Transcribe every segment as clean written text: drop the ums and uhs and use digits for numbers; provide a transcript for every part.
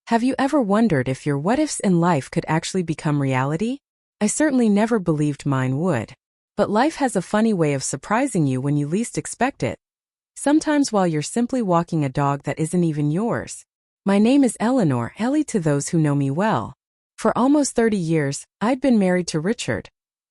Have you ever wondered if your what-ifs in life could actually become reality? I certainly never believed mine would. But life has a funny way of surprising you when you least expect it. Sometimes while you're simply walking a dog that isn't even yours. My name is Eleanor, Ellie to those who know me well. For almost 30 years, I'd been married to Richard,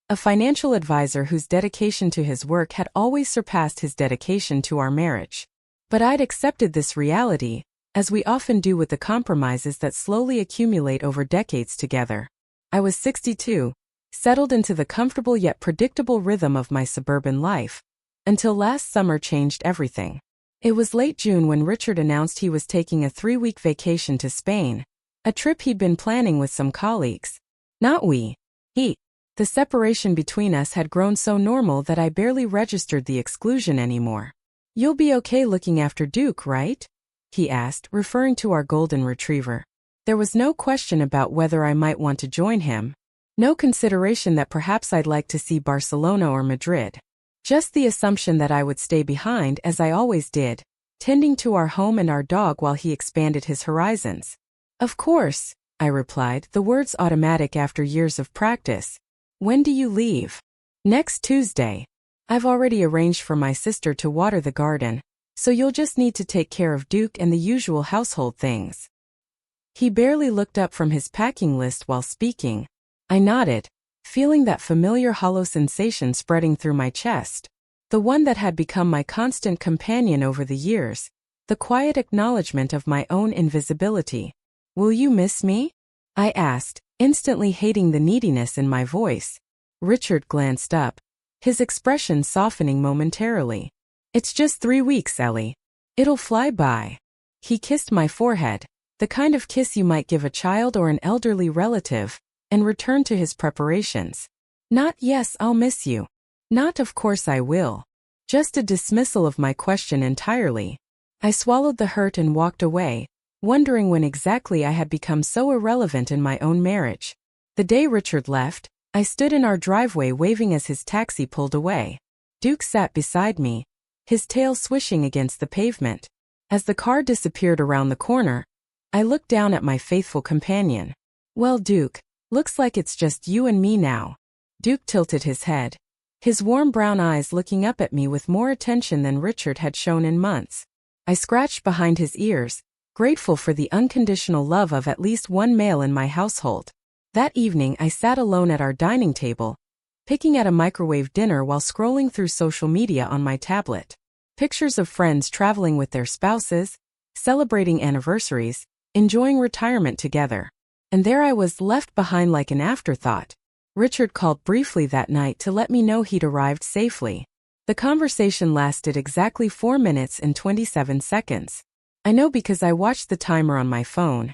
a financial advisor whose dedication to his work had always surpassed his dedication to our marriage. But I'd accepted this reality, as we often do with the compromises that slowly accumulate over decades together. I was 62, settled into the comfortable yet predictable rhythm of my suburban life, until last summer changed everything. It was late June when Richard announced he was taking a 3-week vacation to Spain, a trip he'd been planning with some colleagues. Not we. He. The separation between us had grown so normal that I barely registered the exclusion anymore. "You'll be okay looking after Duke, right?" he asked, referring to our golden retriever. There was no question about whether I might want to join him. No consideration that perhaps I'd like to see Barcelona or Madrid. Just the assumption that I would stay behind as I always did, tending to our home and our dog while he expanded his horizons. "Of course," I replied, the words automatic after years of practice. "When do you leave?" "Next Tuesday. I've already arranged for my sister to water the garden, so you'll just need to take care of Duke and the usual household things." He barely looked up from his packing list while speaking. I nodded, feeling that familiar hollow sensation spreading through my chest. The one that had become my constant companion over the years. The quiet acknowledgement of my own invisibility. "Will you miss me?" I asked, instantly hating the neediness in my voice. Richard glanced up, his expression softening momentarily. "It's just 3 weeks, Ellie. It'll fly by." He kissed my forehead, the kind of kiss you might give a child or an elderly relative, and returned to his preparations. Not "yes, I'll miss you." Not "of course I will." Just a dismissal of my question entirely. I swallowed the hurt and walked away, wondering when exactly I had become so irrelevant in my own marriage. The day Richard left, I stood in our driveway waving as his taxi pulled away. Duke sat beside me, his tail swishing against the pavement. As the car disappeared around the corner, I looked down at my faithful companion. "Well, Duke, looks like it's just you and me now." Duke tilted his head, his warm brown eyes looking up at me with more attention than Richard had shown in months. I scratched behind his ears, grateful for the unconditional love of at least one male in my household. That evening I sat alone at our dining table, picking at a microwave dinner while scrolling through social media on my tablet. Pictures of friends traveling with their spouses, celebrating anniversaries, enjoying retirement together. And there I was, left behind like an afterthought. Richard called briefly that night to let me know he'd arrived safely. The conversation lasted exactly 4 minutes and 27 seconds. I know because I watched the timer on my phone.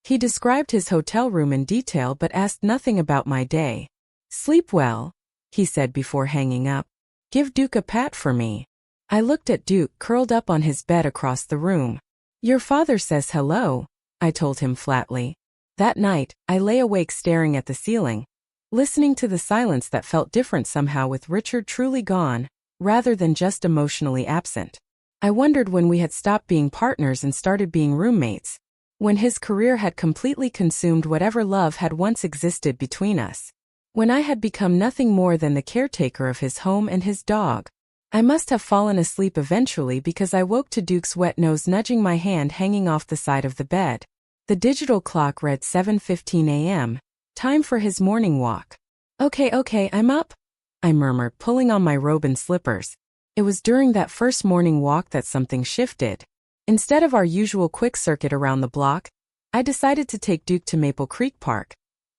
He described his hotel room in detail but asked nothing about my day. "Sleep well," he said before hanging up. "Give Duke a pat for me." I looked at Duke curled up on his bed across the room. "Your father says hello," I told him flatly. That night, I lay awake staring at the ceiling, listening to the silence that felt different somehow with Richard truly gone, rather than just emotionally absent. I wondered when we had stopped being partners and started being roommates, when his career had completely consumed whatever love had once existed between us, when I had become nothing more than the caretaker of his home and his dog. I must have fallen asleep eventually because I woke to Duke's wet nose nudging my hand hanging off the side of the bed. The digital clock read 7:15 a.m., time for his morning walk. Okay, I'm up," I murmured, pulling on my robe and slippers. It was during that first morning walk that something shifted. Instead of our usual quick circuit around the block, I decided to take Duke to Maple Creek Park,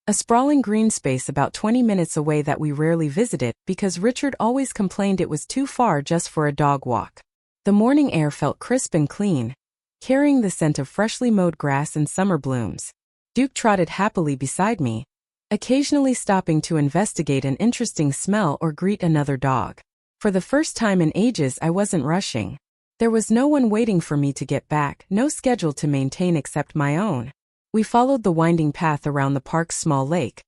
a sprawling green space about 20 minutes away that we rarely visited because Richard always complained it was too far just for a dog walk. The morning air felt crisp and clean, carrying the scent of freshly mowed grass and summer blooms. Duke trotted happily beside me, occasionally stopping to investigate an interesting smell or greet another dog. For the first time in ages, I wasn't rushing. There was no one waiting for me to get back, no schedule to maintain except my own. We followed the winding path around the park's small lake,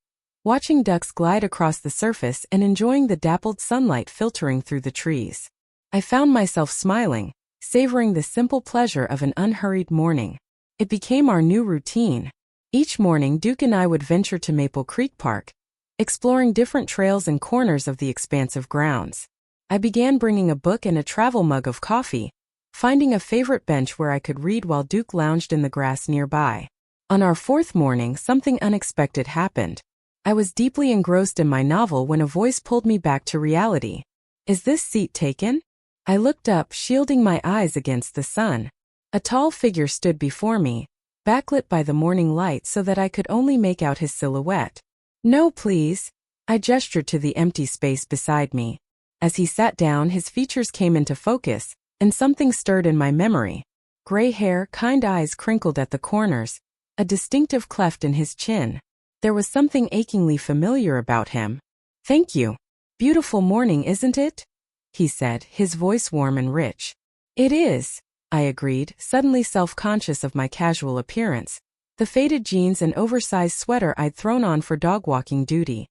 watching ducks glide across the surface and enjoying the dappled sunlight filtering through the trees. I found myself smiling, savoring the simple pleasure of an unhurried morning. It became our new routine. Each morning, Duke and I would venture to Maple Creek Park, exploring different trails and corners of the expansive grounds. I began bringing a book and a travel mug of coffee, finding a favorite bench where I could read while Duke lounged in the grass nearby. On our fourth morning, something unexpected happened. I was deeply engrossed in my novel when a voice pulled me back to reality. "Is this seat taken?" I looked up, shielding my eyes against the sun. A tall figure stood before me, backlit by the morning light so that I could only make out his silhouette. "No, please." I gestured to the empty space beside me. As he sat down, his features came into focus, and something stirred in my memory. Gray hair, kind eyes crinkled at the corners, a distinctive cleft in his chin. There was something achingly familiar about him. "Thank you. Beautiful morning, isn't it?" he said, his voice warm and rich. "It is," I agreed, suddenly self-conscious of my casual appearance, the faded jeans and oversized sweater I'd thrown on for dog-walking duty.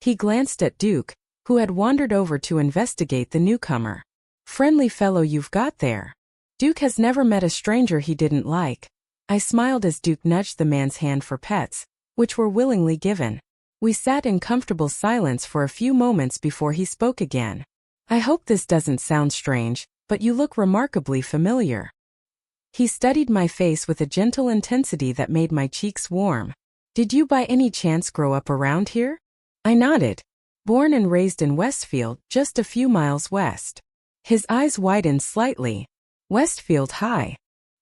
He glanced at Duke, who had wandered over to investigate the newcomer. "Friendly fellow you've got there. Duke has never met a stranger he didn't like." I smiled as Duke nudged the man's hand for pets, which were willingly given. We sat in comfortable silence for a few moments before he spoke again. "I hope this doesn't sound strange, but you look remarkably familiar." He studied my face with a gentle intensity that made my cheeks warm. "Did you by any chance grow up around here?" I nodded. "Born and raised in Westfield, just a few miles west." His eyes widened slightly. "Westfield High.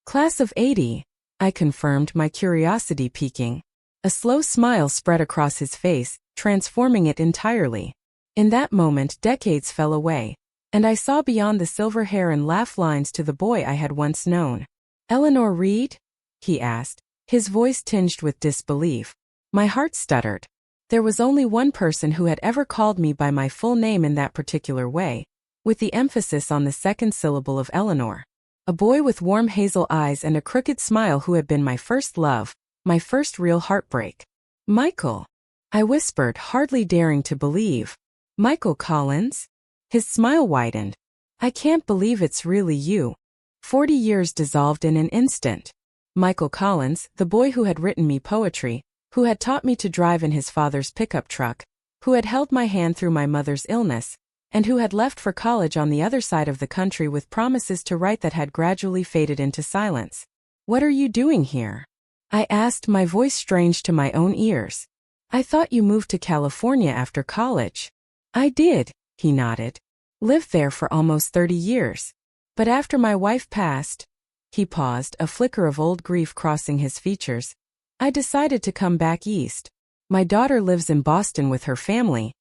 Class of '80, I confirmed, my curiosity piquing. A slow smile spread across his face, transforming it entirely. In that moment, decades fell away, and I saw beyond the silver hair and laugh lines to the boy I had once known. "Eleanor Reed?" he asked, his voice tinged with disbelief. My heart stuttered. There was only one person who had ever called me by my full name in that particular way, with the emphasis on the second syllable of Eleanor. A boy with warm hazel eyes and a crooked smile who had been my first love, my first real heartbreak. "Michael," I whispered, hardly daring to believe. "Michael Collins?" His smile widened. "I can't believe it's really you." 40 years dissolved in an instant. Michael Collins, the boy who had written me poetry, who had taught me to drive in his father's pickup truck, who had held my hand through my mother's illness, and who had left for college on the other side of the country with promises to write that had gradually faded into silence. "What are you doing here?" I asked, my voice strange to my own ears. "I thought you moved to California after college." "I did," he nodded. "Lived there for almost 30 years. But after my wife passed," he paused, a flicker of old grief crossing his features, "I decided to come back east. My daughter lives in Boston with her family,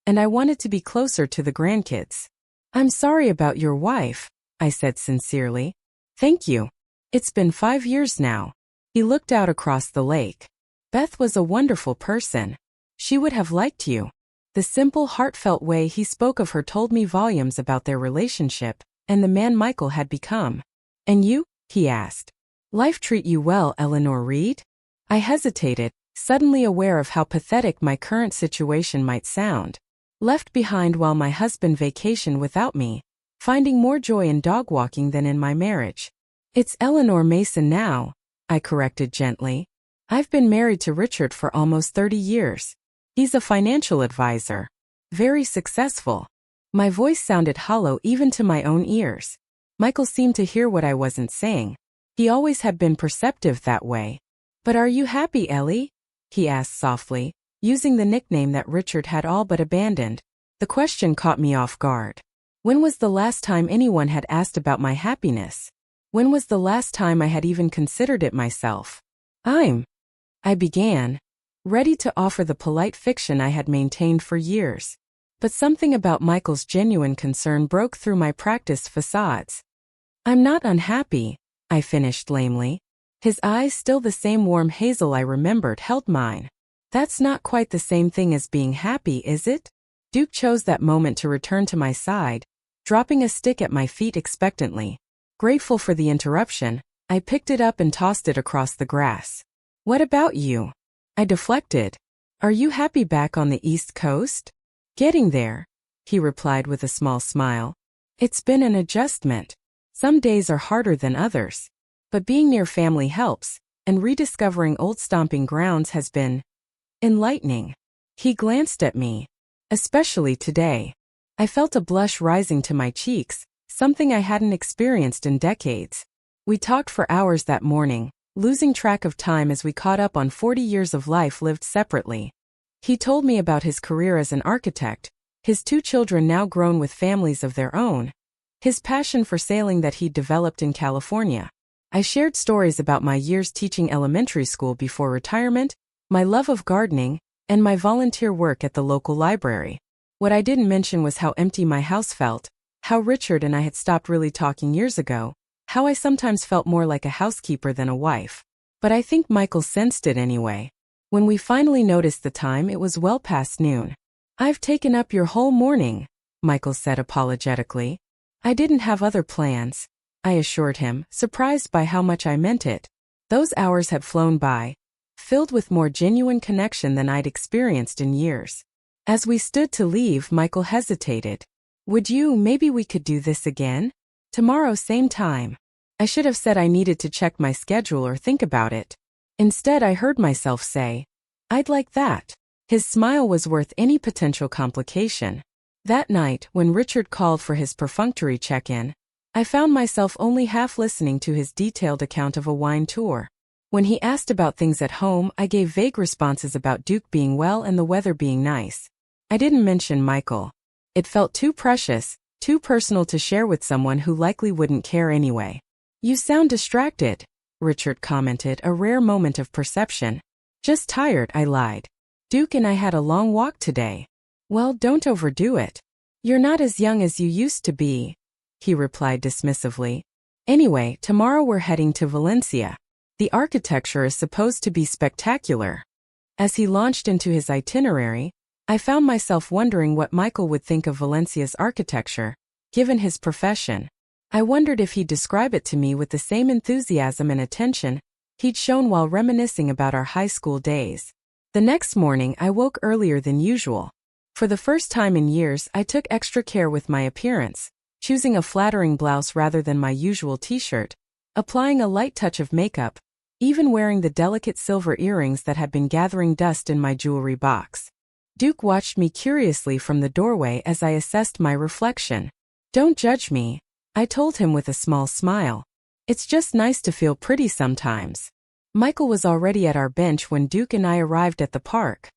and I wanted to be closer to the grandkids." "I'm sorry about your wife," I said sincerely. "Thank you. It's been 5 years now." He looked out across the lake. "Beth was a wonderful person. She would have liked you." The simple, heartfelt way he spoke of her told me volumes about their relationship and the man Michael had become. "And you?" he asked. "Life treat you well, Eleanor Reed?" I hesitated, suddenly aware of how pathetic my current situation might sound. Left behind while my husband vacationed without me, finding more joy in dog walking than in my marriage. "It's Eleanor Mason now," I corrected gently. "I've been married to Richard for almost 30 years. He's a financial advisor. Very successful." My voice sounded hollow even to my own ears. Michael seemed to hear what I wasn't saying. He always had been perceptive that way. "But are you happy, Ellie?" he asked softly, using the nickname that Richard had all but abandoned. The question caught me off guard. When was the last time anyone had asked about my happiness? When was the last time I had even considered it myself? I began, ready to offer the polite fiction I had maintained for years. But something about Michael's genuine concern broke through my practiced facades. "I'm not unhappy," I finished lamely. His eyes, still the same warm hazel I remembered, held mine. "That's not quite the same thing as being happy, is it?" Duke chose that moment to return to my side, dropping a stick at my feet expectantly. Grateful for the interruption, I picked it up and tossed it across the grass. "What about you?" I deflected. "Are you happy back on the East Coast?" "Getting there," he replied with a small smile. "It's been an adjustment. Some days are harder than others." But being near family helps, and rediscovering old stomping grounds has been enlightening. He glanced at me. Especially today. I felt a blush rising to my cheeks, something I hadn't experienced in decades. We talked for hours that morning, losing track of time as we caught up on 40 years of life lived separately. He told me about his career as an architect, his 2 children now grown with families of their own, his passion for sailing that he'd developed in California. I shared stories about my years teaching elementary school before retirement, my love of gardening, and my volunteer work at the local library. What I didn't mention was how empty my house felt, how Richard and I had stopped really talking years ago, how I sometimes felt more like a housekeeper than a wife. But I think Michael sensed it anyway. When we finally noticed the time, it was well past noon. "I've taken up your whole morning," Michael said apologetically. "I didn't have other plans," I assured him, surprised by how much I meant it. Those hours had flown by, filled with more genuine connection than I'd experienced in years. As we stood to leave, Michael hesitated. Maybe we could do this again? Tomorrow, same time." I should have said I needed to check my schedule or think about it. Instead, I heard myself say, "I'd like that." His smile was worth any potential complication. That night, when Richard called for his perfunctory check-in, I found myself only half listening to his detailed account of a wine tour. When he asked about things at home, I gave vague responses about Duke being well and the weather being nice. I didn't mention Michael. It felt too precious, too personal to share with someone who likely wouldn't care anyway. "You sound distracted," Richard commented, a rare moment of perception. "Just tired," I lied. "Duke and I had a long walk today." "Well, don't overdo it. You're not as young as you used to be," he replied dismissively. "Anyway, tomorrow we're heading to Valencia. The architecture is supposed to be spectacular." As he launched into his itinerary, I found myself wondering what Michael would think of Valencia's architecture, given his profession. I wondered if he'd describe it to me with the same enthusiasm and attention he'd shown while reminiscing about our high school days. The next morning, I woke earlier than usual. For the first time in years, I took extra care with my appearance, choosing a flattering blouse rather than my usual t-shirt, applying a light touch of makeup, even wearing the delicate silver earrings that had been gathering dust in my jewelry box. Duke watched me curiously from the doorway as I assessed my reflection. "Don't judge me," I told him with a small smile. "It's just nice to feel pretty sometimes." Michael was already at our bench when Duke and I arrived at the park.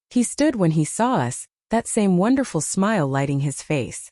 He stood when he saw us, that same wonderful smile lighting his face.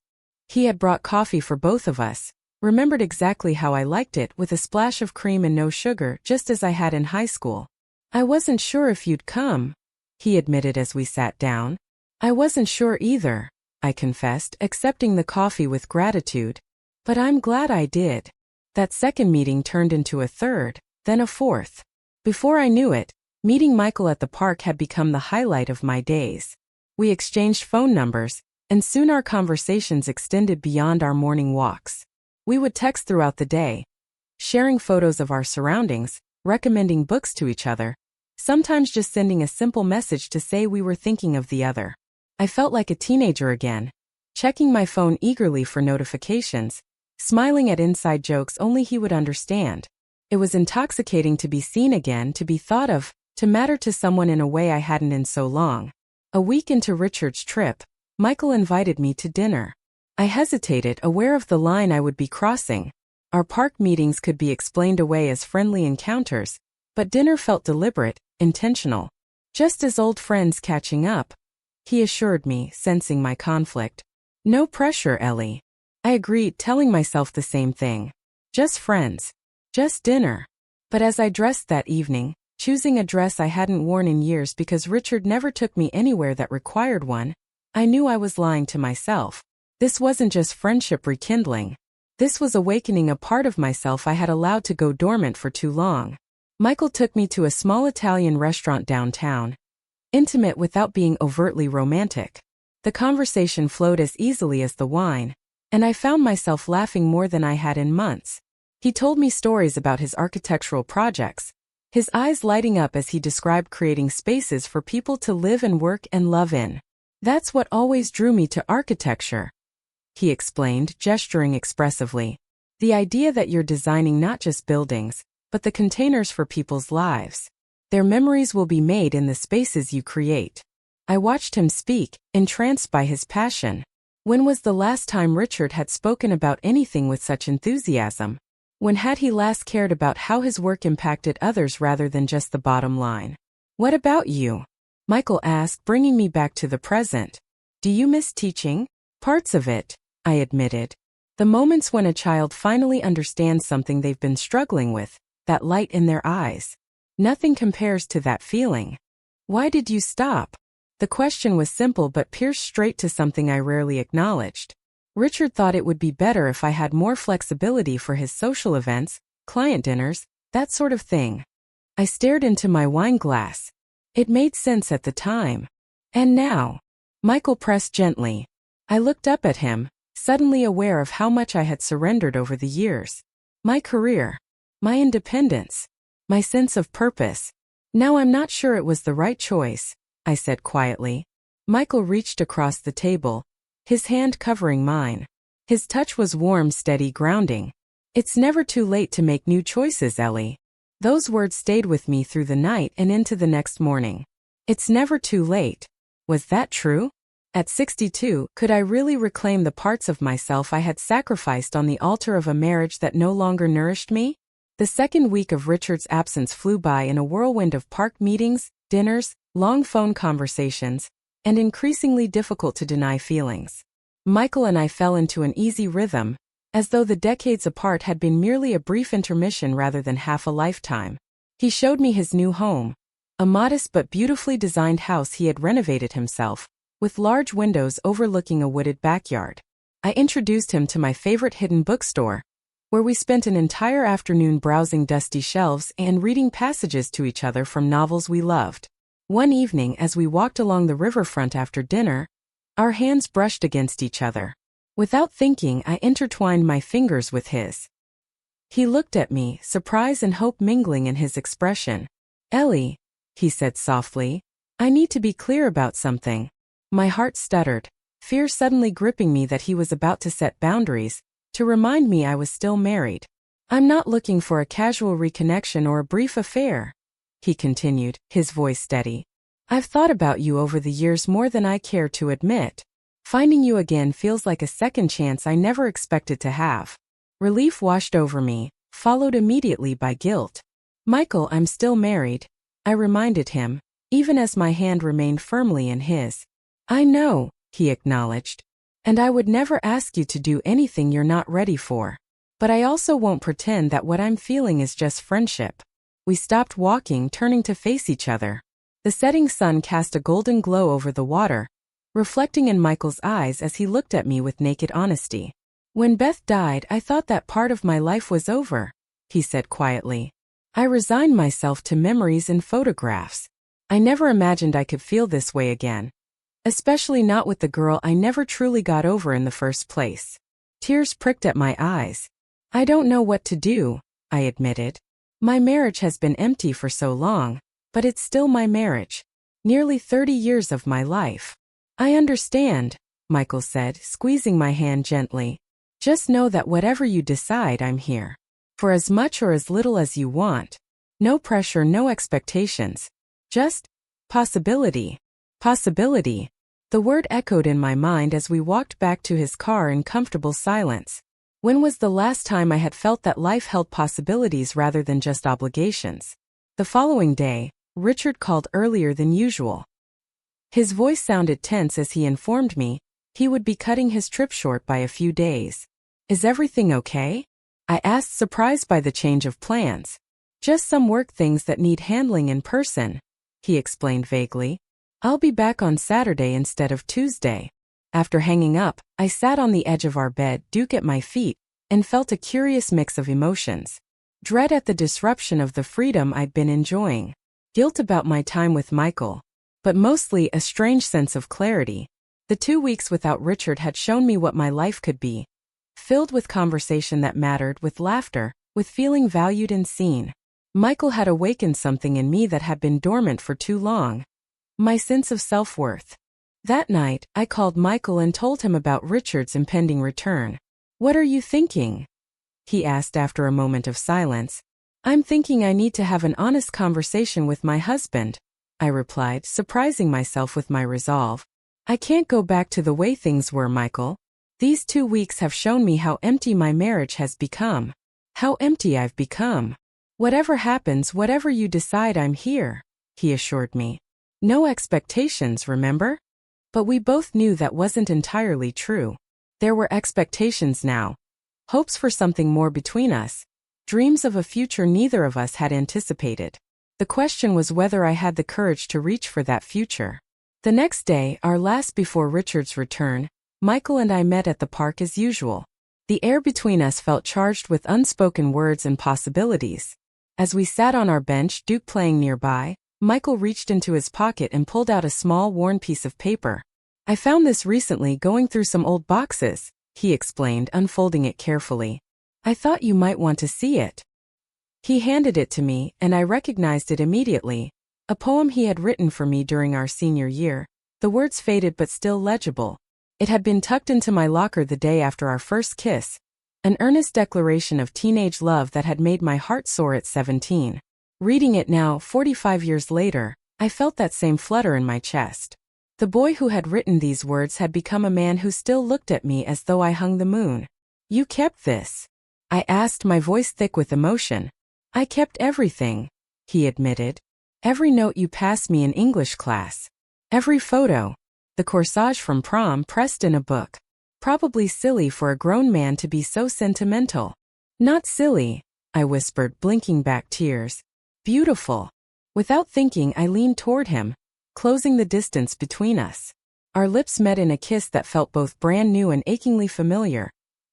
He had brought coffee for both of us, remembered exactly how I liked it with a splash of cream and no sugar, just as I had in high school. "I wasn't sure if you'd come," he admitted as we sat down. "I wasn't sure either," I confessed, accepting the coffee with gratitude. "But I'm glad I did." That second meeting turned into a third, then a fourth. Before I knew it, meeting Michael at the park had become the highlight of my days. We exchanged phone numbers, and soon our conversations extended beyond our morning walks. We would text throughout the day, sharing photos of our surroundings, recommending books to each other, sometimes just sending a simple message to say we were thinking of the other. I felt like a teenager again, checking my phone eagerly for notifications, smiling at inside jokes only he would understand. It was intoxicating to be seen again, to be thought of, to matter to someone in a way I hadn't in so long. A week into Richard's trip, Michael invited me to dinner. I hesitated, aware of the line I would be crossing. Our park meetings could be explained away as friendly encounters, but dinner felt deliberate, intentional. "Just as old friends catching up," he assured me, sensing my conflict. "No pressure, Ellie." I agreed, telling myself the same thing. Just friends. Just dinner. But as I dressed that evening, choosing a dress I hadn't worn in years because Richard never took me anywhere that required one, I knew I was lying to myself. This wasn't just friendship rekindling. This was awakening a part of myself I had allowed to go dormant for too long. Michael took me to a small Italian restaurant downtown, intimate without being overtly romantic. The conversation flowed as easily as the wine, and I found myself laughing more than I had in months. He told me stories about his architectural projects, his eyes lighting up as he described creating spaces for people to live and work and love in. "That's what always drew me to architecture," he explained, gesturing expressively. The idea that you're designing not just buildings, but the containers for people's lives. Their memories will be made in the spaces you create. I watched him speak, entranced by his passion. When was the last time Richard had spoken about anything with such enthusiasm? When had he last cared about how his work impacted others rather than just the bottom line? What about you? Michael asked, bringing me back to the present. Do you miss teaching? Parts of it, I admitted. The moments when a child finally understands something they've been struggling with, that light in their eyes. Nothing compares to that feeling. Why did you stop? The question was simple but pierced straight to something I rarely acknowledged. Richard thought it would be better if I had more flexibility for his social events, client dinners, that sort of thing. I stared into my wine glass. It made sense at the time. And now? Michael pressed gently. I looked up at him, suddenly aware of how much I had surrendered over the years. My career. My independence. My sense of purpose. Now I'm not sure it was the right choice, I said quietly. Michael reached across the table, his hand covering mine. His touch was warm, steady, grounding. It's never too late to make new choices, Ellie. Those words stayed with me through the night and into the next morning. It's never too late. Was that true? At 62, could I really reclaim the parts of myself I had sacrificed on the altar of a marriage that no longer nourished me? The second week of Richard's absence flew by in a whirlwind of park meetings, dinners, long phone conversations, and increasingly difficult to deny feelings. Michael and I fell into an easy rhythm, as though the decades apart had been merely a brief intermission rather than half a lifetime. He showed me his new home, a modest but beautifully designed house he had renovated himself, with large windows overlooking a wooded backyard. I introduced him to my favorite hidden bookstore, where we spent an entire afternoon browsing dusty shelves and reading passages to each other from novels we loved. One evening, as we walked along the riverfront after dinner, our hands brushed against each other. Without thinking, I intertwined my fingers with his. He looked at me, surprise and hope mingling in his expression. Ellie, he said softly, I need to be clear about something. My heart stuttered, fear suddenly gripping me that he was about to set boundaries, to remind me I was still married. I'm not looking for a casual reconnection or a brief affair, he continued, his voice steady. I've thought about you over the years more than I care to admit. Finding you again feels like a second chance I never expected to have. Relief washed over me, followed immediately by guilt. Michael, I'm still married, I reminded him, even as my hand remained firmly in his. I know, he acknowledged. And I would never ask you to do anything you're not ready for. But I also won't pretend that what I'm feeling is just friendship. We stopped walking, turning to face each other. The setting sun cast a golden glow over the water, reflecting in Michael's eyes as he looked at me with naked honesty. When Beth died, I thought that part of my life was over, he said quietly. I resigned myself to memories and photographs. I never imagined I could feel this way again. Especially not with the girl I never truly got over in the first place. Tears pricked at my eyes. I don't know what to do, I admitted. My marriage has been empty for so long, but it's still my marriage. Nearly 30 years of my life. I understand, Michael said, squeezing my hand gently. Just know that whatever you decide, I'm here. For as much or as little as you want. No pressure, no expectations. Just possibility. Possibility. The word echoed in my mind as we walked back to his car in comfortable silence. When was the last time I had felt that life held possibilities rather than just obligations? The following day, Richard called earlier than usual. His voice sounded tense as he informed me he would be cutting his trip short by a few days. Is everything okay? I asked, surprised by the change of plans. Just some work things that need handling in person, he explained vaguely. I'll be back on Saturday instead of Tuesday. After hanging up, I sat on the edge of our bed, Duke at my feet, and felt a curious mix of emotions. Dread at the disruption of the freedom I'd been enjoying. Guilt about my time with Michael. But mostly a strange sense of clarity. The 2 weeks without Richard had shown me what my life could be. Filled with conversation that mattered, with laughter, with feeling valued and seen. Michael had awakened something in me that had been dormant for too long. My sense of self-worth. That night, I called Michael and told him about Richard's impending return. What are you thinking? he asked after a moment of silence. I'm thinking I need to have an honest conversation with my husband, I replied, surprising myself with my resolve. I can't go back to the way things were, Michael. These 2 weeks have shown me how empty my marriage has become. How empty I've become. Whatever happens, whatever you decide, I'm here, he assured me. No expectations, remember? But we both knew that wasn't entirely true. There were expectations now. Hopes for something more between us. Dreams of a future neither of us had anticipated. The question was whether I had the courage to reach for that future. The next day, our last before Richard's return, Michael and I met at the park as usual. The air between us felt charged with unspoken words and possibilities. As we sat on our bench, Duke playing nearby, Michael reached into his pocket and pulled out a small worn piece of paper. I found this recently going through some old boxes, he explained, unfolding it carefully. I thought you might want to see it. He handed it to me, and I recognized it immediately. A poem he had written for me during our senior year, the words faded but still legible. It had been tucked into my locker the day after our first kiss, an earnest declaration of teenage love that had made my heart soar at 17. Reading it now, 45 years later, I felt that same flutter in my chest. The boy who had written these words had become a man who still looked at me as though I hung the moon. You kept this? I asked, my voice thick with emotion. I kept everything, he admitted. Every note you passed me in English class. Every photo. The corsage from prom pressed in a book. Probably silly for a grown man to be so sentimental. Not silly, I whispered, blinking back tears. Beautiful. Without thinking, I leaned toward him, closing the distance between us. Our lips met in a kiss that felt both brand new and achingly familiar,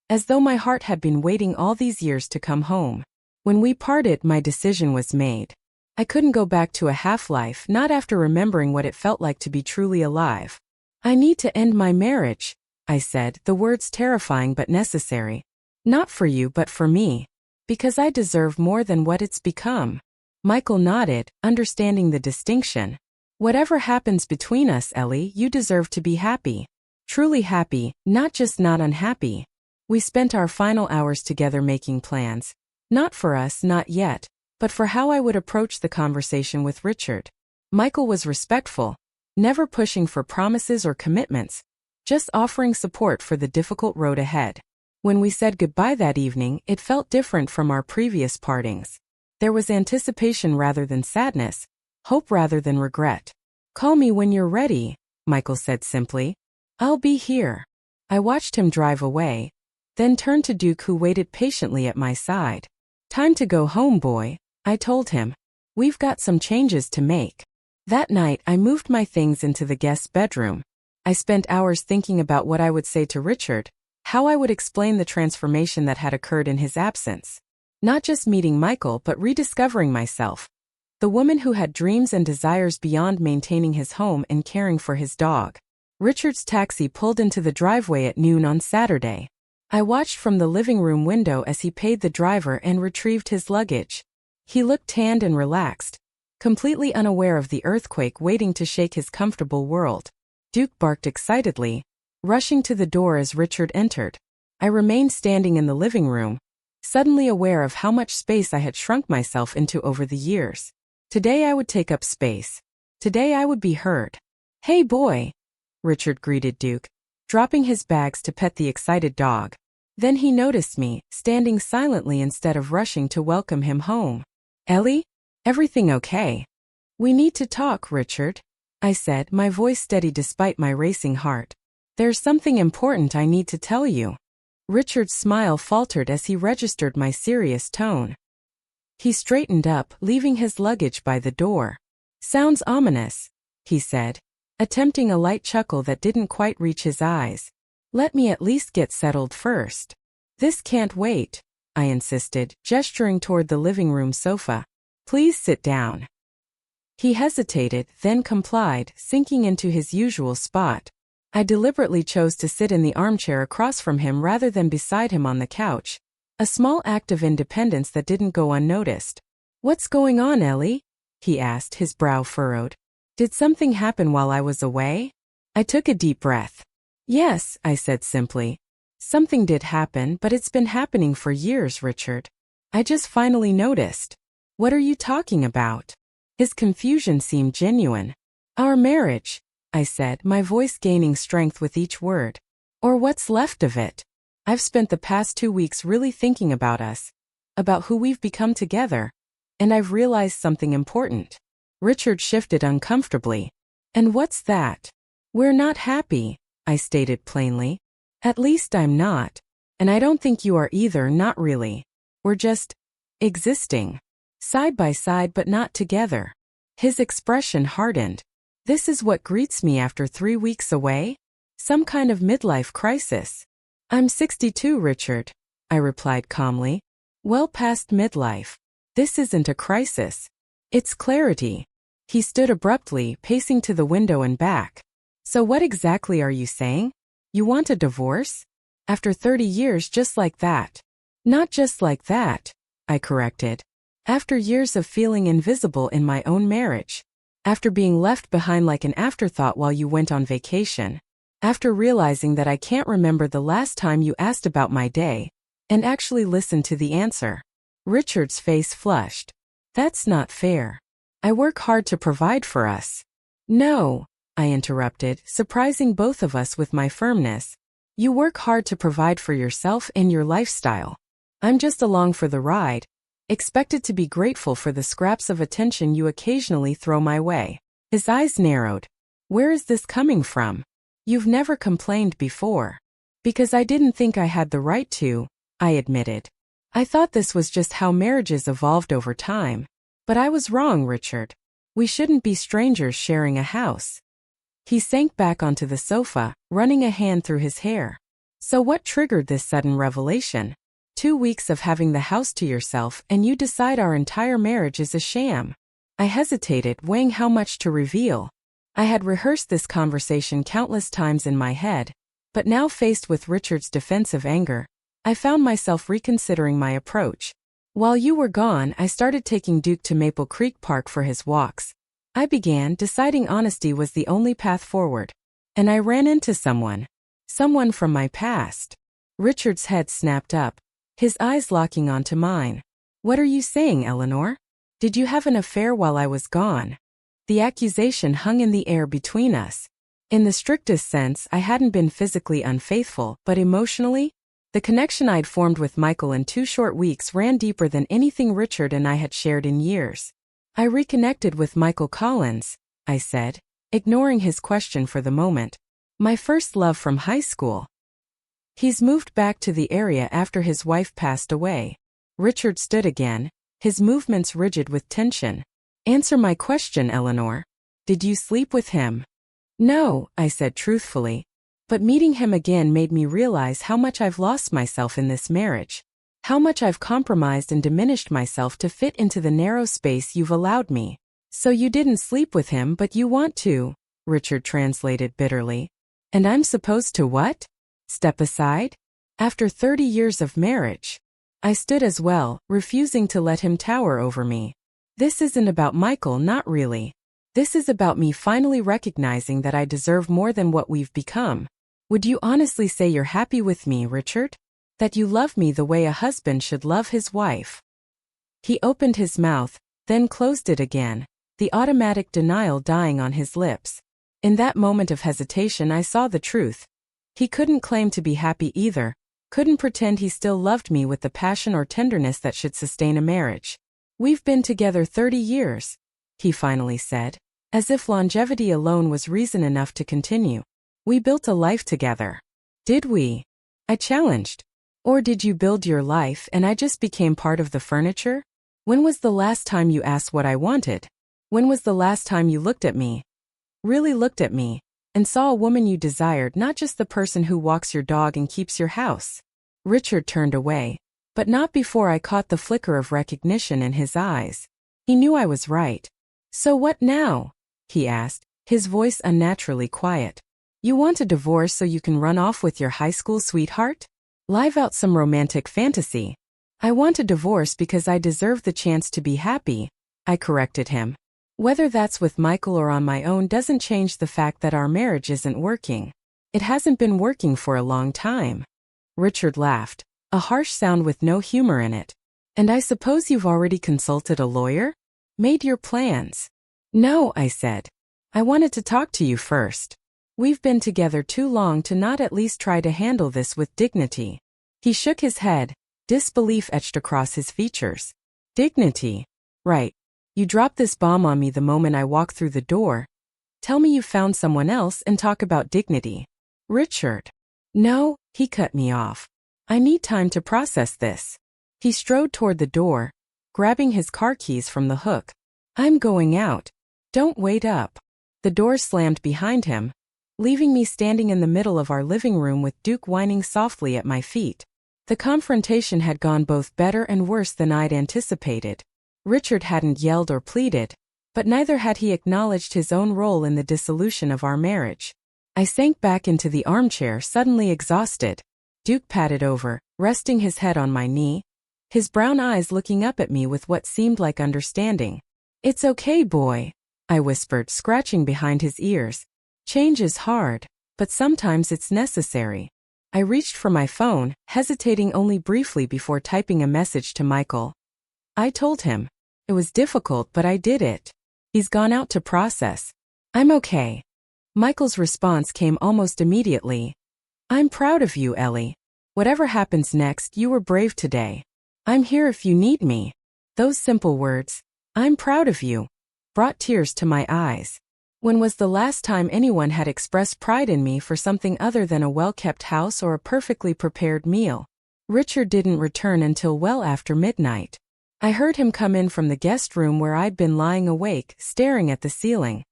as though my heart had been waiting all these years to come home. When we parted, my decision was made. I couldn't go back to a half-life, not after remembering what it felt like to be truly alive. I need to end my marriage, I said, the words terrifying but necessary. Not for you but for me. Because I deserve more than what it's become. Michael nodded, understanding the distinction. Whatever happens between us, Ellie, you deserve to be happy. Truly happy, not just not unhappy. We spent our final hours together making plans. Not for us, not yet, but for how I would approach the conversation with Richard. Michael was respectful, never pushing for promises or commitments, just offering support for the difficult road ahead. When we said goodbye that evening, it felt different from our previous partings. There was anticipation rather than sadness, hope rather than regret. Call me when you're ready, Michael said simply. I'll be here. I watched him drive away, then turned to Duke, who waited patiently at my side. Time to go home, boy, I told him. We've got some changes to make. That night, I moved my things into the guest's bedroom. I spent hours thinking about what I would say to Richard, how I would explain the transformation that had occurred in his absence. Not just meeting Michael, but rediscovering myself. The woman who had dreams and desires beyond maintaining his home and caring for his dog. Richard's taxi pulled into the driveway at noon on Saturday. I watched from the living room window as he paid the driver and retrieved his luggage. He looked tanned and relaxed, completely unaware of the earthquake waiting to shake his comfortable world. Duke barked excitedly, rushing to the door as Richard entered. I remained standing in the living room, suddenly aware of how much space I had shrunk myself into over the years. Today I would take up space. Today I would be heard. Hey boy, Richard greeted Duke, dropping his bags to pet the excited dog. Then he noticed me, standing silently instead of rushing to welcome him home. Ellie? Everything okay? We need to talk, Richard, I said, my voice steady despite my racing heart. There's something important I need to tell you. Richard's smile faltered as he registered my serious tone. He straightened up, leaving his luggage by the door. Sounds ominous, he said, attempting a light chuckle that didn't quite reach his eyes. Let me at least get settled first. This can't wait, I insisted, gesturing toward the living room sofa. Please sit down. He hesitated, then complied, sinking into his usual spot. I deliberately chose to sit in the armchair across from him rather than beside him on the couch, a small act of independence that didn't go unnoticed. What's going on, Ellie? He asked, his brow furrowed. Did something happen while I was away? I took a deep breath. Yes, I said simply. Something did happen, but it's been happening for years, Richard. I just finally noticed. What are you talking about? His confusion seemed genuine. Our marriage, I said, my voice gaining strength with each word. Or what's left of it. I've spent the past 2 weeks really thinking about us, about who we've become together, and I've realized something important. Richard shifted uncomfortably. And what's that? We're not happy, I stated plainly. At least I'm not. And I don't think you are either, not really. We're just existing. Side by side but not together. His expression hardened. This is what greets me after 3 weeks away? Some kind of midlife crisis. I'm 62, Richard, I replied calmly. Well past midlife. This isn't a crisis. It's clarity. He stood abruptly, pacing to the window and back. So what exactly are you saying? You want a divorce? After 30 years just like that? Not just like that, I corrected. After years of feeling invisible in my own marriage. After being left behind like an afterthought while you went on vacation. After realizing that I can't remember the last time you asked about my day, and actually listened to the answer. Richard's face flushed. That's not fair. I work hard to provide for us. No, I interrupted, surprising both of us with my firmness. You work hard to provide for yourself and your lifestyle. I'm just along for the ride, expected to be grateful for the scraps of attention you occasionally throw my way. His eyes narrowed. Where is this coming from? You've never complained before. Because I didn't think I had the right to, I admitted. I thought this was just how marriages evolved over time. But I was wrong, Richard. We shouldn't be strangers sharing a house. He sank back onto the sofa, running a hand through his hair. So what triggered this sudden revelation? 2 weeks of having the house to yourself and you decide our entire marriage is a sham. I hesitated, weighing how much to reveal. I had rehearsed this conversation countless times in my head, but now faced with Richard's defensive anger, I found myself reconsidering my approach. While you were gone, I started taking Duke to Maple Creek Park for his walks. I began deciding honesty was the only path forward. And I ran into someone. Someone from my past. Richard's head snapped up, his eyes locking onto mine. What are you saying, Eleanor? Did you have an affair while I was gone? The accusation hung in the air between us. In the strictest sense, I hadn't been physically unfaithful, but emotionally? The connection I'd formed with Michael in 2 short weeks ran deeper than anything Richard and I had shared in years. I reconnected with Michael Collins, I said, ignoring his question for the moment. My first love from high school. He's moved back to the area after his wife passed away. Richard stood again, his movements rigid with tension. Answer my question, Eleanor. Did you sleep with him? No, I said truthfully. But meeting him again made me realize how much I've lost myself in this marriage. How much I've compromised and diminished myself to fit into the narrow space you've allowed me. So you didn't sleep with him but you want to, Richard translated bitterly. And I'm supposed to what? Step aside? After 30 years of marriage. I stood as well, refusing to let him tower over me. This isn't about Michael, not really. This is about me finally recognizing that I deserve more than what we've become. Would you honestly say you're happy with me, Richard? That you love me the way a husband should love his wife? He opened his mouth, then closed it again, the automatic denial dying on his lips. In that moment of hesitation I saw the truth. He couldn't claim to be happy either, couldn't pretend he still loved me with the passion or tenderness that should sustain a marriage. We've been together 30 years, he finally said, as if longevity alone was reason enough to continue. We built a life together. Did we? I challenged. Or did you build your life and I just became part of the furniture? When was the last time you asked what I wanted? When was the last time you looked at me? Really looked at me, and saw a woman you desired, not just the person who walks your dog and keeps your house? Richard turned away, but not before I caught the flicker of recognition in his eyes. He knew I was right. So what now? He asked, his voice unnaturally quiet. You want a divorce so you can run off with your high school sweetheart? Live out some romantic fantasy. I want a divorce because I deserve the chance to be happy, I corrected him. Whether that's with Michael or on my own doesn't change the fact that our marriage isn't working. It hasn't been working for a long time. Richard laughed, a harsh sound with no humor in it. And I suppose you've already consulted a lawyer? Made your plans? No, I said. I wanted to talk to you first. We've been together too long to not at least try to handle this with dignity. He shook his head, disbelief etched across his features. Dignity? Right. You dropped this bomb on me the moment I walked through the door. Tell me you found someone else and talk about dignity. Richard. No, he cut me off. I need time to process this. He strode toward the door, grabbing his car keys from the hook. I'm going out. Don't wait up. The door slammed behind him, leaving me standing in the middle of our living room with Duke whining softly at my feet. The confrontation had gone both better and worse than I'd anticipated. Richard hadn't yelled or pleaded, but neither had he acknowledged his own role in the dissolution of our marriage. I sank back into the armchair, suddenly exhausted. Duke patted over, resting his head on my knee, his brown eyes looking up at me with what seemed like understanding. It's okay, boy, I whispered, scratching behind his ears. Change is hard, but sometimes it's necessary. I reached for my phone, hesitating only briefly before typing a message to Michael. I told him. It was difficult, but I did it. He's gone out to process. I'm okay. Michael's response came almost immediately. I'm proud of you, Ellie. Whatever happens next, you were brave today. I'm here if you need me. Those simple words, I'm proud of you, brought tears to my eyes. When was the last time anyone had expressed pride in me for something other than a well-kept house or a perfectly prepared meal? Richard didn't return until well after midnight. I heard him come in from the guest room where I'd been lying awake, staring at the ceiling.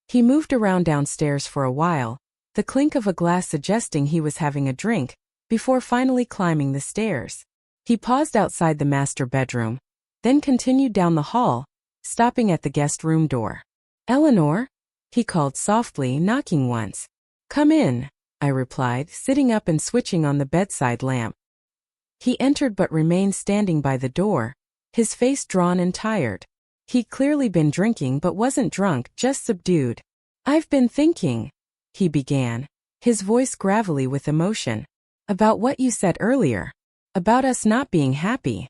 He moved around downstairs for a while, the clink of a glass suggesting he was having a drink, before finally climbing the stairs. He paused outside the master bedroom, then continued down the hall, stopping at the guest room door. Eleanor? He called softly, knocking once. Come in, I replied, sitting up and switching on the bedside lamp. He entered but remained standing by the door, his face drawn and tired. He'd clearly been drinking but wasn't drunk, just subdued. I've been thinking, he began, his voice gravelly with emotion, about what you said earlier, about us not being happy.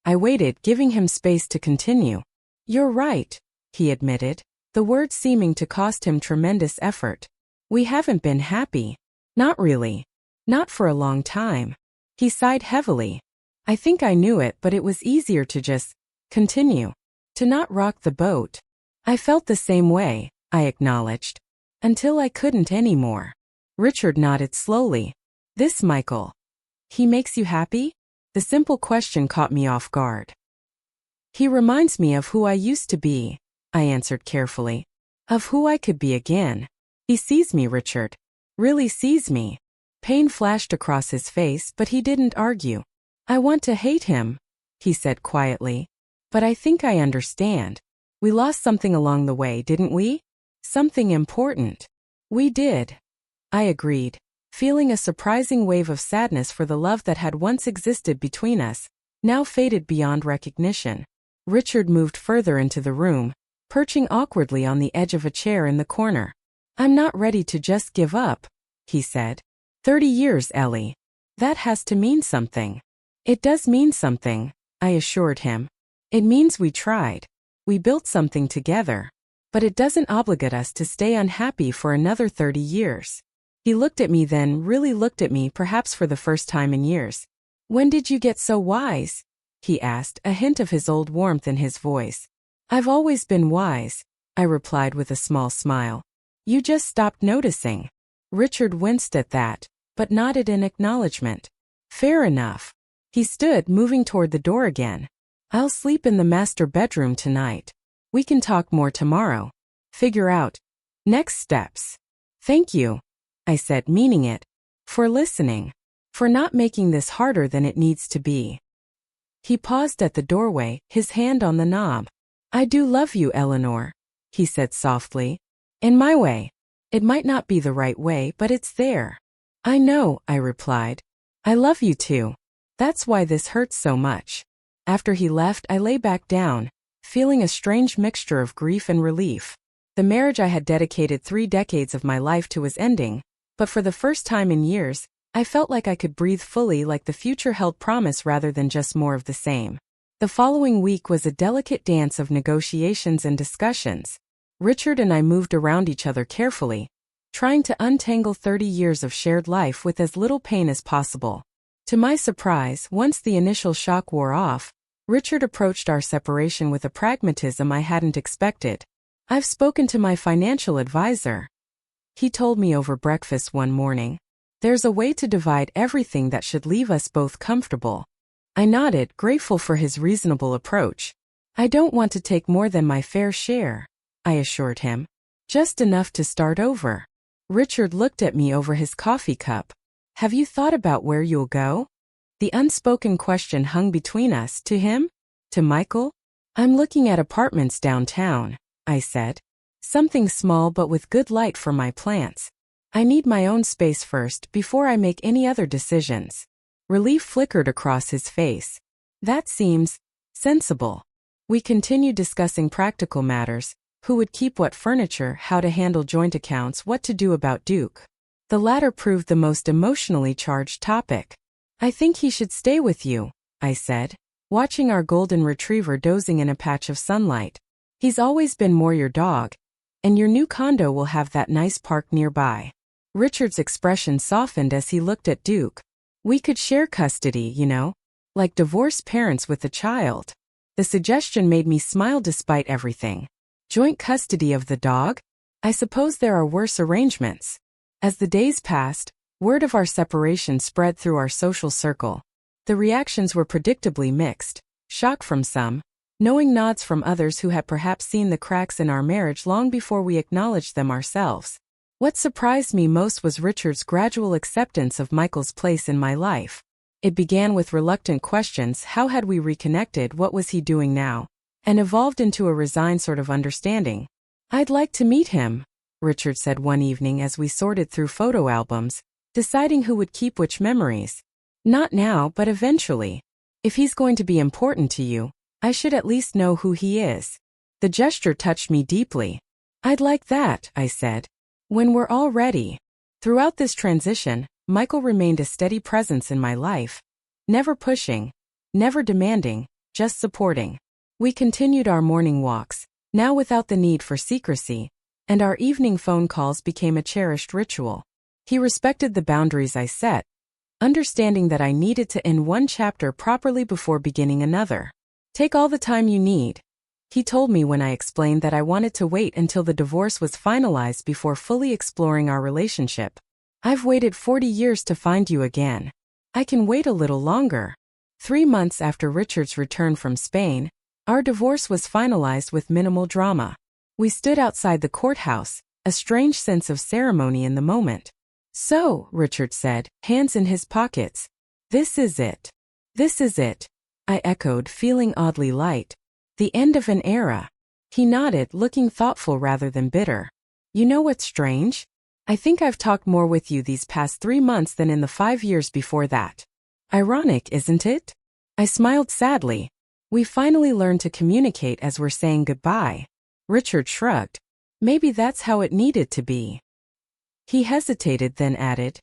I waited, giving him space to continue. You're right, he admitted, the words seeming to cost him tremendous effort. We haven't been happy. Not really. Not for a long time. He sighed heavily. I think I knew it, but it was easier to just continue. To not rock the boat. I felt the same way, I acknowledged. Until I couldn't anymore. Richard nodded slowly. This Michael. He makes you happy? The simple question caught me off guard. He reminds me of who I used to be, I answered carefully. Of who I could be again. He sees me, Richard. Really sees me. Pain flashed across his face, but he didn't argue. I want to hate him, he said quietly. But I think I understand. We lost something along the way, didn't we? Something important. We did. I agreed, feeling a surprising wave of sadness for the love that had once existed between us, now faded beyond recognition. Richard moved further into the room, perching awkwardly on the edge of a chair in the corner. I'm not ready to just give up, he said. 30 years, Ellie. That has to mean something. It does mean something, I assured him. It means we tried. We built something together. But it doesn't obligate us to stay unhappy for another 30 years. He looked at me then, really looked at me, perhaps for the first time in years. When did you get so wise? He asked, a hint of his old warmth in his voice. I've always been wise, I replied with a small smile. You just stopped noticing. Richard winced at that, but nodded in acknowledgement. Fair enough. He stood, moving toward the door again. I'll sleep in the master bedroom tonight. We can talk more tomorrow. Figure out next steps. Thank you, I said, meaning it. For listening. For not making this harder than it needs to be. He paused at the doorway, his hand on the knob. I do love you, Eleanor, he said softly. In my way. It might not be the right way, but it's there. I know, I replied. I love you too. That's why this hurts so much. After he left, I lay back down, feeling a strange mixture of grief and relief. The marriage I had dedicated 3 decades of my life to was ending, but for the first time in years, I felt like I could breathe fully, like the future held promise rather than just more of the same. The following week was a delicate dance of negotiations and discussions. Richard and I moved around each other carefully, trying to untangle 30 years of shared life with as little pain as possible. To my surprise, once the initial shock wore off, Richard approached our separation with a pragmatism I hadn't expected. "I've spoken to my financial advisor," he told me over breakfast one morning. "There's a way to divide everything that should leave us both comfortable." I nodded, grateful for his reasonable approach. "I don't want to take more than my fair share," I assured him. "Just enough to start over." Richard looked at me over his coffee cup. "Have you thought about where you'll go?" The unspoken question hung between us. "To him? To Michael?" "I'm looking at apartments downtown," I said. "Something small but with good light for my plants. I need my own space first before I make any other decisions." Relief flickered across his face. "That seems sensible." We continued discussing practical matters: who would keep what furniture, how to handle joint accounts, what to do about Duke. The latter proved the most emotionally charged topic. "I think he should stay with you," I said, watching our golden retriever dozing in a patch of sunlight. "He's always been more your dog, and your new condo will have that nice park nearby." Richard's expression softened as he looked at Duke. "We could share custody, you know, like divorced parents with a child." The suggestion made me smile despite everything. Joint custody of the dog? I suppose there are worse arrangements. As the days passed, word of our separation spread through our social circle. The reactions were predictably mixed: shock from some, knowing nods from others who had perhaps seen the cracks in our marriage long before we acknowledged them ourselves. What surprised me most was Richard's gradual acceptance of Michael's place in my life. It began with reluctant questions: how had we reconnected, what was he doing now, and evolved into a resigned sort of understanding. "I'd like to meet him," Richard said one evening as we sorted through photo albums, deciding who would keep which memories. "Not now, but eventually. If he's going to be important to you, I should at least know who he is." The gesture touched me deeply. "I'd like that," I said, "when we're all ready." Throughout this transition, Michael remained a steady presence in my life. Never pushing, never demanding, just supporting. We continued our morning walks, now without the need for secrecy, and our evening phone calls became a cherished ritual. He respected the boundaries I set, understanding that I needed to end one chapter properly before beginning another. "Take all the time you need," he told me when I explained that I wanted to wait until the divorce was finalized before fully exploring our relationship. "I've waited 40 years to find you again. I can wait a little longer." 3 months after Richard's return from Spain, our divorce was finalized with minimal drama. We stood outside the courthouse, a strange sense of ceremony in the moment. "So," Richard said, hands in his pockets, "this is it." "This is it," I echoed, feeling oddly light. "The end of an era." He nodded, looking thoughtful rather than bitter. "You know what's strange? I think I've talked more with you these past 3 months than in the 5 years before that. Ironic, isn't it?" I smiled sadly. "We finally learned to communicate as we're saying goodbye." Richard shrugged. "Maybe that's how it needed to be." He hesitated, then added,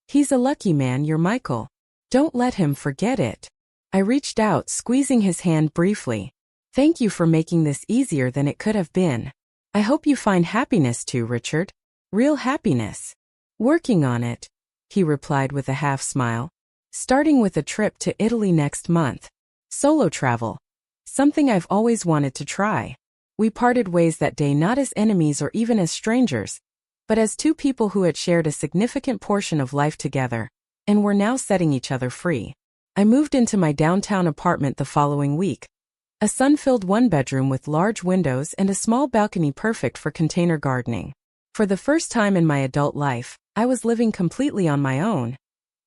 "He's a lucky man, your Michael. Don't let him forget it." I reached out, squeezing his hand briefly. "Thank you for making this easier than it could have been. I hope you find happiness too, Richard. Real happiness." "Working on it," he replied with a half smile. "Starting with a trip to Italy next month. Solo travel. Something I've always wanted to try." We parted ways that day, not as enemies or even as strangers, but as two people who had shared a significant portion of life together, and were now setting each other free. I moved into my downtown apartment the following week. A sun-filled one-bedroom with large windows and a small balcony perfect for container gardening. For the first time in my adult life, I was living completely on my own,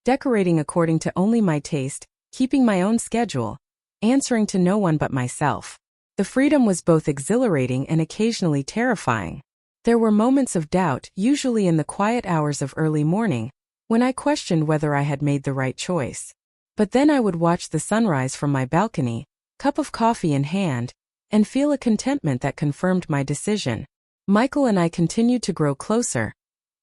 decorating according to only my taste, keeping my own schedule, answering to no one but myself. The freedom was both exhilarating and occasionally terrifying. There were moments of doubt, usually in the quiet hours of early morning, when I questioned whether I had made the right choice. But then I would watch the sunrise from my balcony, cup of coffee in hand, and feel a contentment that confirmed my decision. Michael and I continued to grow closer,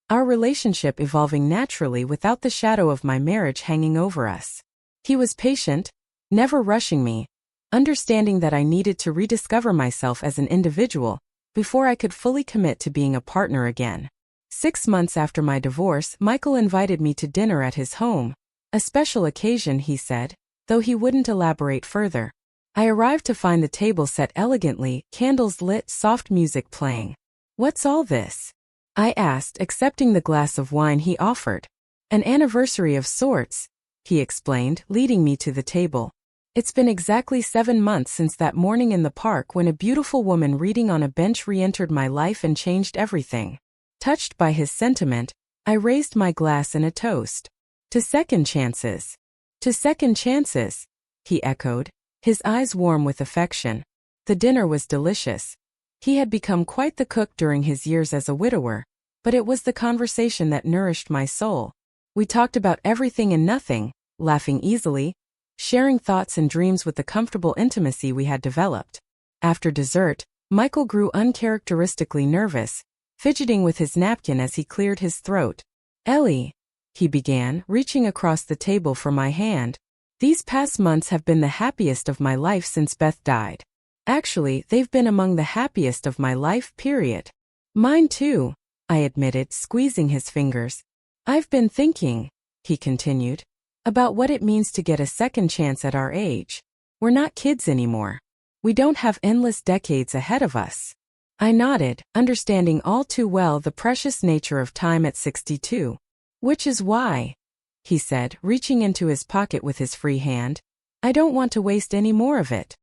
our relationship evolving naturally without the shadow of my marriage hanging over us. He was patient, never rushing me, understanding that I needed to rediscover myself as an individual before I could fully commit to being a partner again. 6 months after my divorce, Michael invited me to dinner at his home, a special occasion, he said, though he wouldn't elaborate further. I arrived to find the table set elegantly, candles lit, soft music playing. "What's all this?" I asked, accepting the glass of wine he offered. "An anniversary of sorts," he explained, leading me to the table. "It's been exactly 7 months since that morning in the park when a beautiful woman reading on a bench re-entered my life and changed everything." Touched by his sentiment, I raised my glass in a toast. "To second chances." "To second chances," he echoed, his eyes warm with affection. The dinner was delicious. He had become quite the cook during his years as a widower, but it was the conversation that nourished my soul. We talked about everything and nothing, laughing easily, sharing thoughts and dreams with the comfortable intimacy we had developed. After dessert, Michael grew uncharacteristically nervous, fidgeting with his napkin as he cleared his throat. "Ellie," he began, reaching across the table for my hand, "these past months have been the happiest of my life since Beth died. Actually, they've been among the happiest of my life, period." "Mine too," I admitted, squeezing his fingers. "I've been thinking," he continued, "about what it means to get a second chance at our age. We're not kids anymore. We don't have endless decades ahead of us." I nodded, understanding all too well the precious nature of time at 62. "Which is why," he said, reaching into his pocket with his free hand, "I don't want to waste any more of it."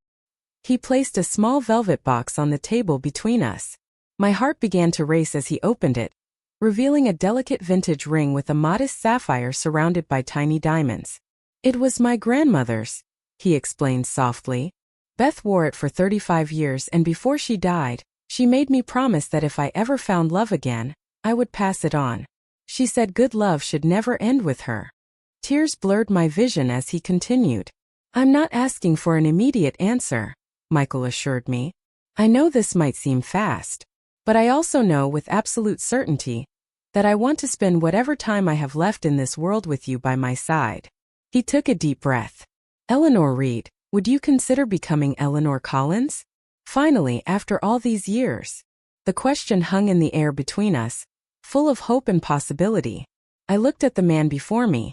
He placed a small velvet box on the table between us. My heart began to race as he opened it, revealing a delicate vintage ring with a modest sapphire surrounded by tiny diamonds. "It was my grandmother's," he explained softly. "Beth wore it for 35 years, and before she died, she made me promise that if I ever found love again, I would pass it on. She said good love should never end with her." Tears blurred my vision as he continued. "I'm not asking for an immediate answer," Michael assured me. "I know this might seem fast, but I also know with absolute certainty that I want to spend whatever time I have left in this world with you by my side." He took a deep breath. "Eleanor Reed, would you consider becoming Eleanor Collins? Finally, after all these years." The question hung in the air between us, full of hope and possibility. I looked at the man before me,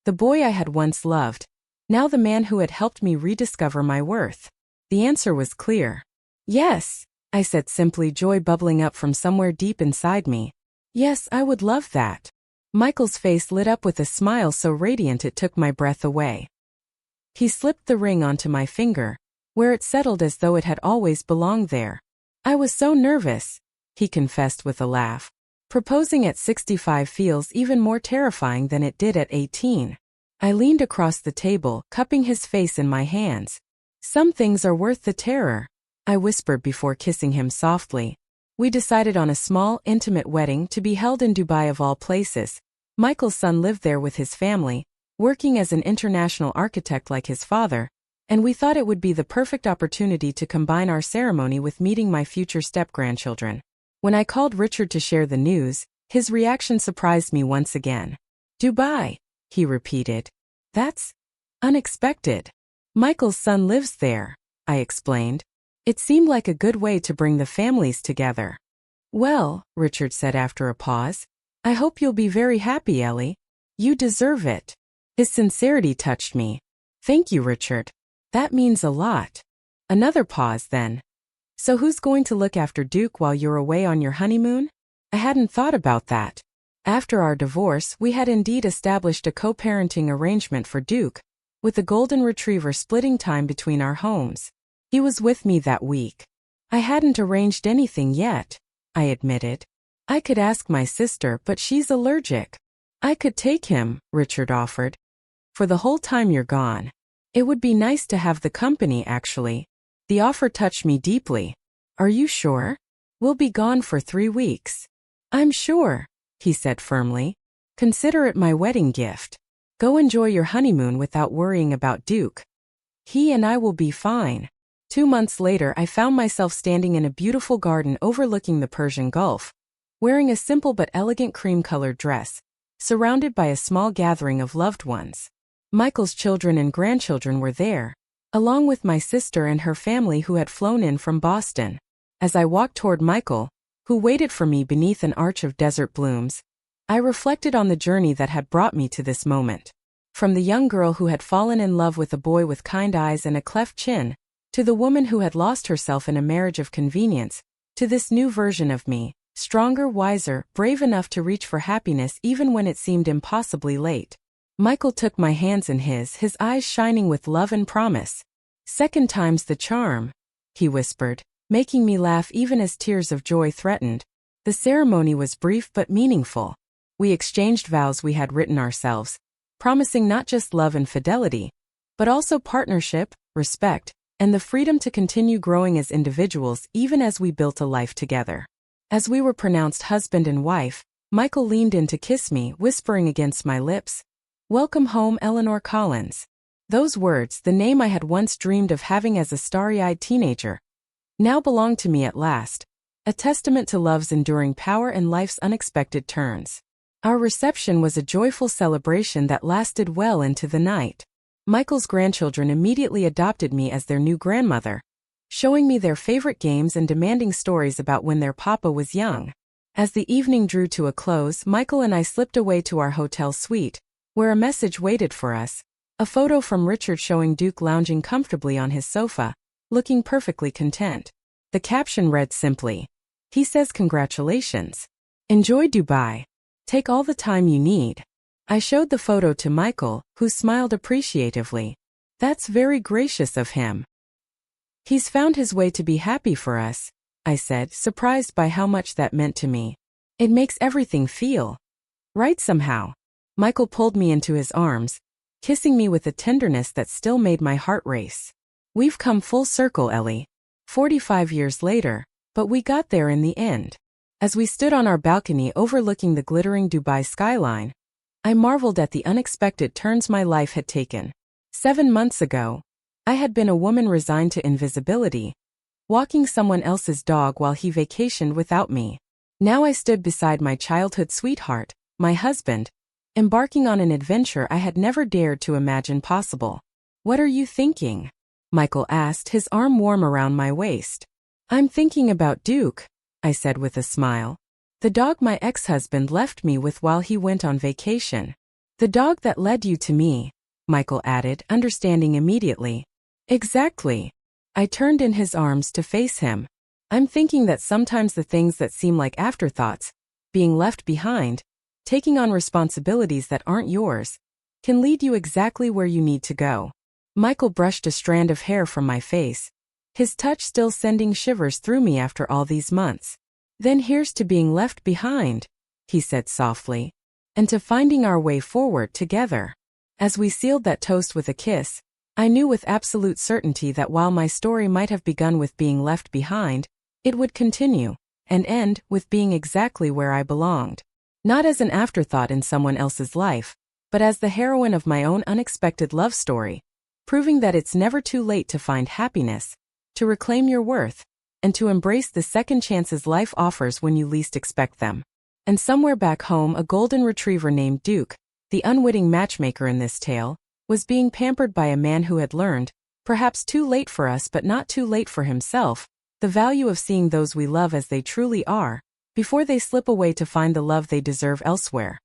the boy I had once loved, now the man who had helped me rediscover my worth. The answer was clear. "Yes," I said simply, joy bubbling up from somewhere deep inside me. "Yes, I would love that." Michael's face lit up with a smile so radiant it took my breath away. He slipped the ring onto my finger, where it settled as though it had always belonged there. "I was so nervous," he confessed with a laugh. "Proposing at 65 feels even more terrifying than it did at 18. I leaned across the table, cupping his face in my hands. "Some things are worth the terror," I whispered before kissing him softly. We decided on a small, intimate wedding to be held in Dubai of all places. Michael's son lived there with his family, working as an international architect like his father, and we thought it would be the perfect opportunity to combine our ceremony with meeting my future step-grandchildren. When I called Richard to share the news, his reaction surprised me once again. "Dubai," he repeated. "That's unexpected." "Michael's son lives there," I explained. It seemed like a good way to bring the families together. "Well," Richard said after a pause, "I hope you'll be very happy, Ellie. You deserve it." His sincerity touched me. "Thank you, Richard. That means a lot." Another pause then. "So who's going to look after Duke while you're away on your honeymoon?" I hadn't thought about that. After our divorce, we had indeed established a co-parenting arrangement for Duke, with the golden retriever splitting time between our homes. He was with me that week. "I hadn't arranged anything yet," I admitted. "I could ask my sister, but she's allergic." "I could take him," Richard offered. "For the whole time you're gone. It would be nice to have the company, actually." The offer touched me deeply. "Are you sure? We'll be gone for 3 weeks." "I'm sure," he said firmly. "Consider it my wedding gift. Go enjoy your honeymoon without worrying about Duke. He and I will be fine." 2 months later, I found myself standing in a beautiful garden overlooking the Persian Gulf. wearing a simple but elegant cream-colored dress, surrounded by a small gathering of loved ones. Michael's children and grandchildren were there, along with my sister and her family who had flown in from Boston. As I walked toward Michael, who waited for me beneath an arch of desert blooms, I reflected on the journey that had brought me to this moment. From the young girl who had fallen in love with a boy with kind eyes and a cleft chin, to the woman who had lost herself in a marriage of convenience, to this new version of me, stronger, wiser, brave enough to reach for happiness even when it seemed impossibly late. Michael took my hands in his eyes shining with love and promise. "Second time's the charm," he whispered, making me laugh even as tears of joy threatened. The ceremony was brief but meaningful. We exchanged vows we had written ourselves, promising not just love and fidelity, but also partnership, respect, and the freedom to continue growing as individuals even as we built a life together. As we were pronounced husband and wife, Michael leaned in to kiss me, whispering against my lips, "Welcome home, Eleanor Collins." Those words, the name I had once dreamed of having as a starry-eyed teenager, now belonged to me at last, a testament to love's enduring power and life's unexpected turns. Our reception was a joyful celebration that lasted well into the night. Michael's grandchildren immediately adopted me as their new grandmother, showing me their favorite games and demanding stories about when their papa was young. As the evening drew to a close, Michael and I slipped away to our hotel suite, where a message waited for us, a photo from Richard showing Duke lounging comfortably on his sofa, looking perfectly content. The caption read simply, "He says congratulations. Enjoy Dubai. Take all the time you need." I showed the photo to Michael, who smiled appreciatively. "That's very gracious of him. He's found his way to be happy for us," I said, surprised by how much that meant to me. "It makes everything feel right somehow." Michael pulled me into his arms, kissing me with a tenderness that still made my heart race. "We've come full circle, Ellie. 45 years later, but we got there in the end." As we stood on our balcony overlooking the glittering Dubai skyline, I marveled at the unexpected turns my life had taken. 7 months ago, I had been a woman resigned to invisibility, walking someone else's dog while he vacationed without me. Now I stood beside my childhood sweetheart, my husband, embarking on an adventure I had never dared to imagine possible. "What are you thinking?" Michael asked, his arm warm around my waist. "I'm thinking about Duke," I said with a smile. "The dog my ex-husband left me with while he went on vacation." "The dog that led you to me," Michael added, understanding immediately. "Exactly." I turned in his arms to face him. "I'm thinking that sometimes the things that seem like afterthoughts, being left behind, taking on responsibilities that aren't yours, can lead you exactly where you need to go." Michael brushed a strand of hair from my face, his touch still sending shivers through me after all these months. "Then here's to being left behind," he said softly, "and to finding our way forward together." As we sealed that toast with a kiss, I knew with absolute certainty that while my story might have begun with being left behind, it would continue, and end, with being exactly where I belonged. Not as an afterthought in someone else's life, but as the heroine of my own unexpected love story, proving that it's never too late to find happiness, to reclaim your worth, and to embrace the second chances life offers when you least expect them. And somewhere back home, a golden retriever named Duke, the unwitting matchmaker in this tale, was being pampered by a man who had learned, perhaps too late for us but not too late for himself, the value of seeing those we love as they truly are, before they slip away to find the love they deserve elsewhere.